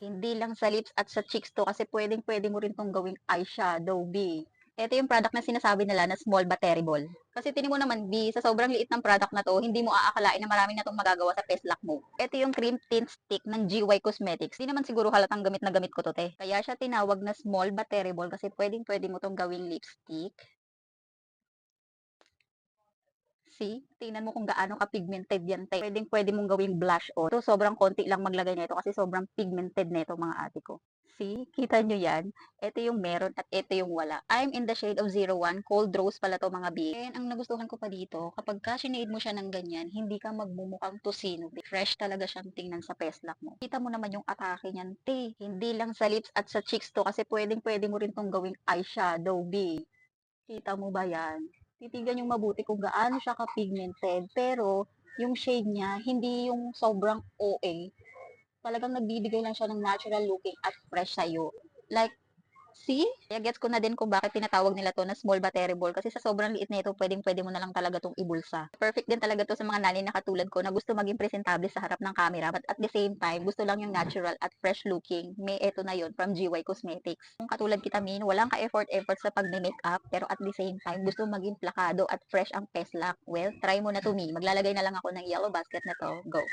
Hindi lang sa lips at sa cheeks 'to kasi puwedeng-puwede mo rin 'tong gawing eyeshadow, B. Ito yung product na sinasabi nila na small but terrible. Kasi tingnan mo naman, B, sa sobrang liit ng product na 'to, hindi mo aakalain na marami na 'tong magagawa sa face lock mo. Ito yung cream tint stick ng GY Cosmetics. Di naman siguro halatang gamit na gamit ko 'to, te. Kaya siya tinawag na small but terrible kasi puwedeng-puwede mo 'tong gawing lipstick. See, tingnan mo kung gaano ka-pigmented yan, te. Puwedeng-puwede mong gawing blush on. So, sobrang konti lang maglagay nito kasi sobrang pigmented nito, mga ate ko. See, kita nyo yan? Ito yung meron at ito yung wala. I'm in the shade of 01. Cold rose pala to, mga B. And ang nagustuhan ko pa dito, kapag ka sinade mo siya ng ganyan, hindi ka magmumukhang tosino. Fresh talaga siyang tingnan sa peslak mo. Kita mo naman yung atake niyan, te. Hindi lang sa lips at sa cheeks to kasi puwedeng-puwede mo rin tong gawing eyeshadow, B. Kita mo ba yan? Titigan yung mabuti kung gaano siya ka-pigmented. Pero, yung shade niya, hindi yung sobrang OA. Talagang nagbibigay lang siya ng natural looking at fresh sa'yo. Like, see? Kaya gets ko na din kung bakit tinatawag nila to na small but terrible. Kasi sa sobrang liit na ito, pwedeng-pwede mo na lang talaga tong ibulsa. Perfect din talaga to sa mga nanay na katulad ko na gusto maging presentable sa harap ng camera. But at the same time, gusto lang yung natural at fresh looking. May eto na yon from GY Cosmetics. Kung katulad kita, Min, walang ka-effort-effort sa pag-makeup. Pero at the same time, gusto maging plakado at fresh ang peslak. Well, try mo na to, Mi. Maglalagay na lang ako ng yellow basket na to. Go!